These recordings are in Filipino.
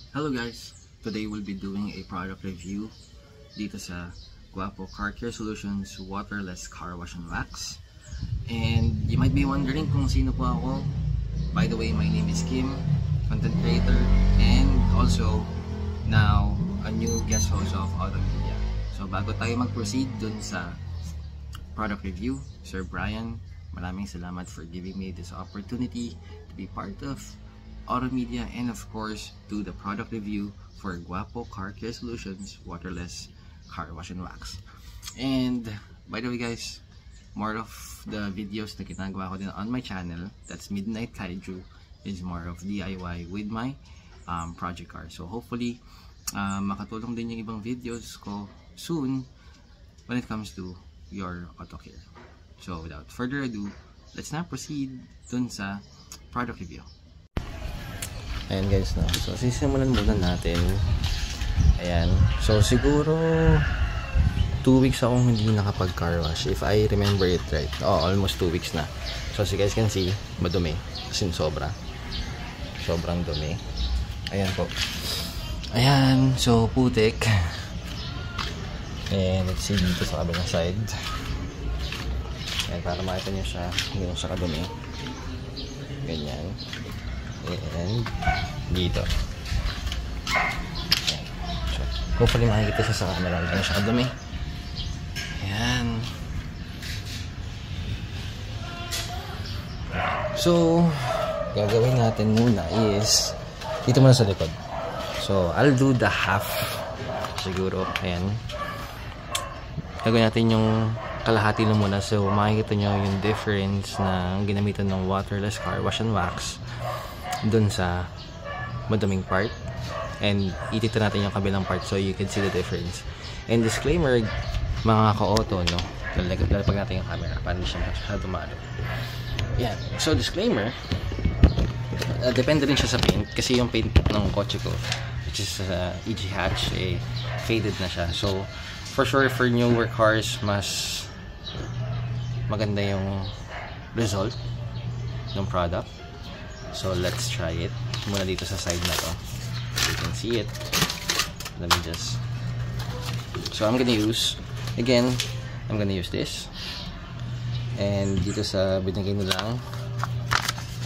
Hello guys! Today we'll be doing a product review dito sa Guapo Car Care Solutions Waterless Car Wash and Wax. And you might be wondering kung sino po ako. By the way, my name is Kim, content creator, and also now a new guest host of Auto Media. So bago tayo mag-proceed dun sa product review, Sir Brian, maraming salamat for giving me this opportunity to be part of Auto Media, and of course do the product review for Guapo Car Care Solutions Waterless Car Wash and Wax. And by the way guys, more of the videos na ginagawa ko din on my channel, that's Midnight Kaiju, is more of DIY with my project car. So hopefully makatulong din yung ibang videos ko soon when it comes to your auto care. So without further ado, let's now proceed dun sa product review. Ayan guys, no? So sisimulan muna natin. Ayan, so siguro 2 weeks akong hindi nakapag car wash, if I remember it right. Almost 2 weeks na. So as you guys can see, madumi, kasi sobrang dumi. Ayan po. Ayan, so putik. And let's see dito sa kabilang side. Ayan, para makita nyo siya yung sa kadumi. Ganyan. And dito. Ayan. So, hopefully makikita siya sa camera. Ganyan siya kadumi. Ayan. So gagawin natin muna is dito muna sa likod. So I'll do the half siguro. Ayan, gagawin natin yung kalahati lang muna. So makikita nyo yung difference na ginamitan ng waterless car wash and wax dun sa maduming part, and itito natin yung kabilang part so you can see the difference. And disclaimer mga ka-auto, no, lalapag natin yung camera para hindi siya masyado malo. Yan, so disclaimer, depende rin siya sa paint, kasi yung paint ng kotse ko, which is EG Hatch, faded na siya. So for sure, for newer cars, mas maganda yung result ng product. So let's try it muna dito sa side na to. You can see it. Let me just, so I'm gonna use, again, I'm gonna use this. And dito sa binigay nilang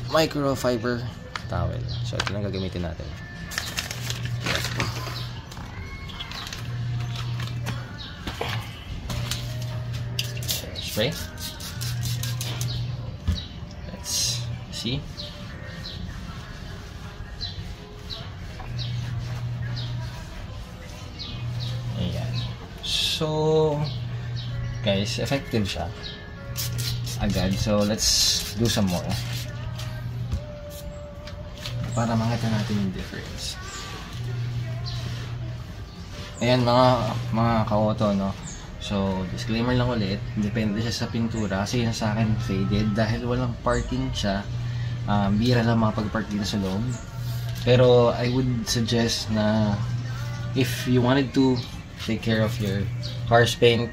microfiber towel. So ito lang gagamitin natin. Spray. Let's see. Ayan. So guys, effective siya agad. So let's do some more para makita natin yung difference. Ayan mga ka-auto, no? So disclaimer lang ulit, depende siya sa pintura, kasi yun sa akin faded dahil walang parking siya. Bira lang makapag-park dito sa loob. Pero I would suggest na if you wanted to take care of your car's paint,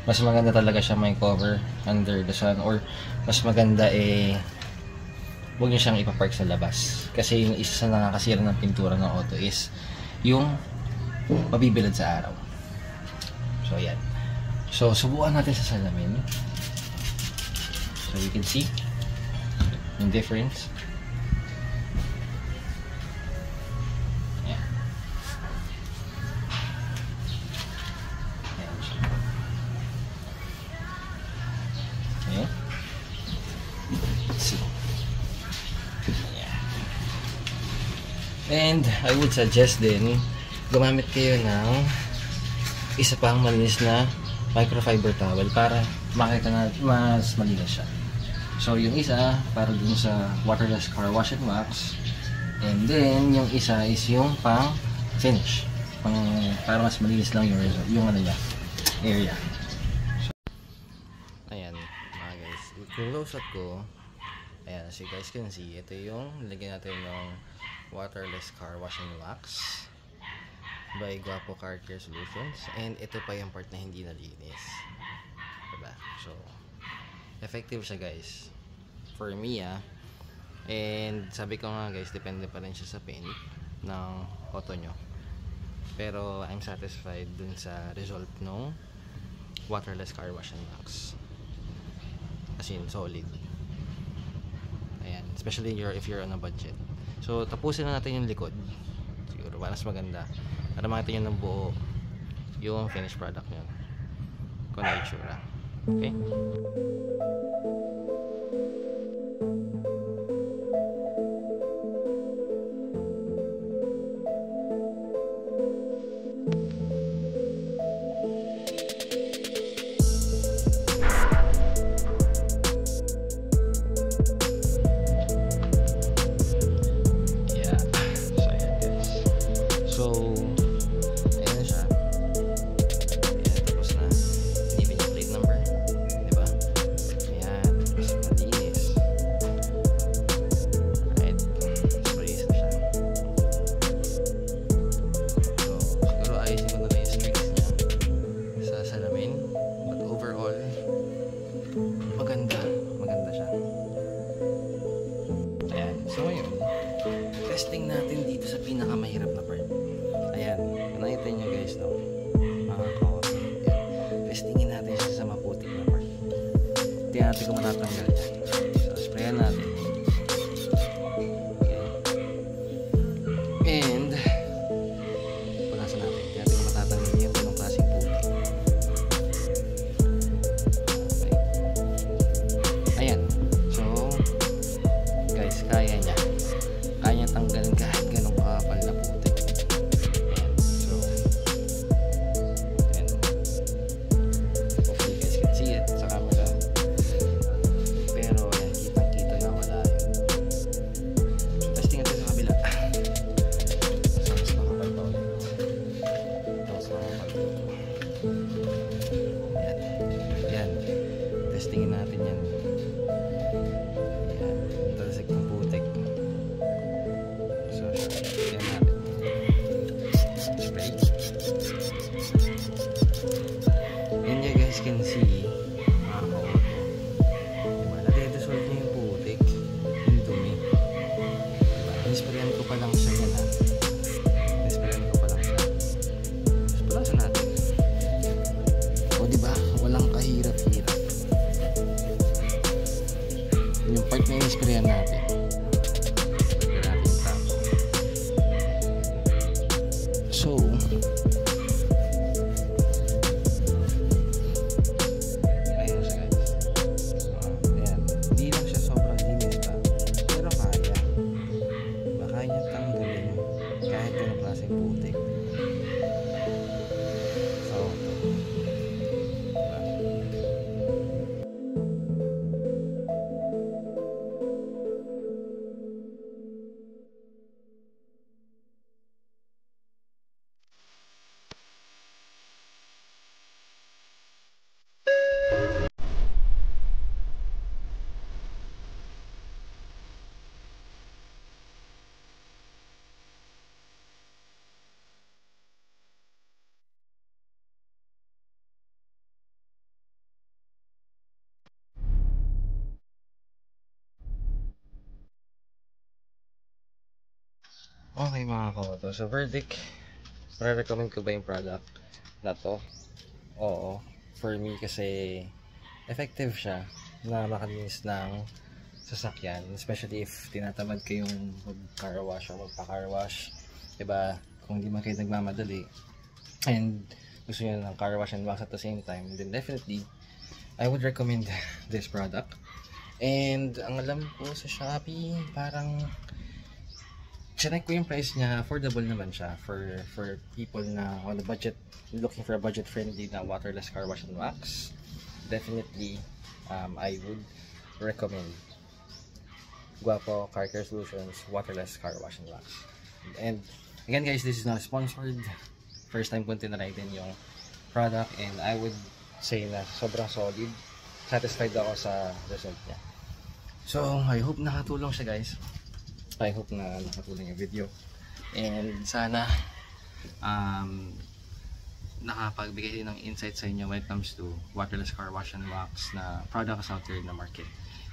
mas maganda talaga siya may cover under the sun, or mas maganda huwag nyo siyang ipapark sa labas, kasi yung isa sa nakakasira ng pintura ng auto is yung mabibilad sa araw. So yan, so subukan natin sa salamin so you can see yung difference. And I would suggest din gumamit kayo ng isa pang malinis na microfiber towel para makita na mas malinis siya. So yung isa para dun sa waterless car wash and wax, and then yung isa is yung pang finish, para mas malinis lang yung ano niya, area. So, ayan mga guys, yung close up ko, ayan, as you guys can see, ito yung nilagyan natin ng waterless car wash and wax by Guapo Car Care Solutions, and ito pa yung part na hindi nalinis, diba? So effective siya guys. For me And sabi ko nga guys, depende pa rin siya sa paint ng auto nyo. Pero I'm satisfied dun sa result ng waterless car wash and wax. As in, solid. Ayan, especially if you're on a budget. So tapusin na natin yung likod. Siguro para mas maganda, para makita nyo ng buo yung finished product nyo kung na itsura. Okay? Testing natin dito sa pinakamahirap na part. Ayan, nakita nyo guys, no? Mga kaot. Testingin natin siya sa maputik na part. Hindi natin kung matatanggal yan. So, sprayan natin. Okay. And punasan natin. Hindi natin kung matatanggal yan ganong klaseng putik. Okay. Ayan. So, guys, kaya niya. Kaya tanggalin kahit ganong kakapal na putik. Ayan. So, ayan. Hopefully you guys can see it sa camera. Pero ayan, kitang kita na wala yun. Testing natin sa kabila. So, mas makapal pa ulit. Mas makapal pa ulit. Ayan. Ayan. Testingin natin yan. Ayan. Talasik ng putik. And you guys can see mga ka-auto, diba, nade-dissolve niya yung putik, yung dumi, diba, nisprayan ko pa lang siya yan, ha, nisprayan ko pa lang siya. So, pulasan natin. O diba, walang kahirap-hirap yung part na nisprayan natin. So, ayun siya guys. Ayan. Hindi lang siya sobrang linis pa. Pero kaya. Kaya niya tanggalin kahit ganong klaseng putik. So, diba? Okay mga ka-auto, so verdict, recommend ko ba yung product na to? Oo, for me kasi effective siya na makalinis ng sasakyan, especially if tinatamad kayong mag-car wash o magpa-car wash, diba? Kung di man kayo nagmamadali and gusto nyo ng car wash and wax at the same time, then definitely I would recommend this product. And ang alam ko sa Shopee, parang check ko yung price niya, affordable naman siya for people na on a budget, looking for a budget friendly na waterless car wash and wax. Definitely I would recommend Guapo Car Care Solutions waterless car wash and wax. And again guys, this is not sponsored, first time ko tinry din yung product, and I would say na sobrang solid, satisfied ako sa result niya. So I hope nakatulong siya guys. I hope na nakatulong yung video, and sana nakapagbigay din ng insight sa inyo when it comes to waterless car wash and wax na products out there in the market.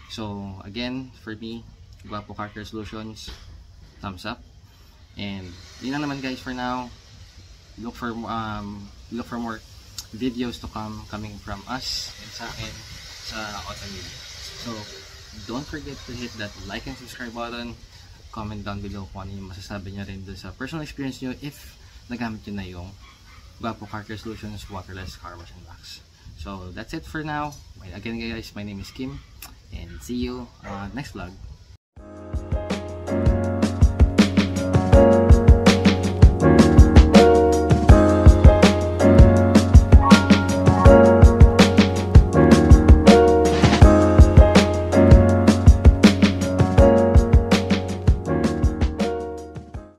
So again, for me, Guapo Car Care Solutions, thumbs up. And yun lang naman guys for now. Look for more videos to come coming from us and sa akin sa Auto Media. So don't forget to hit that like and subscribe button. Comment down below kung ano yung masasabi nyo rin dun sa personal experience nyo if nagamit nyo na yung Guapo Car Care Solutions waterless car wash and wax. So that's it for now. Again guys, my name is Kim and see you next vlog.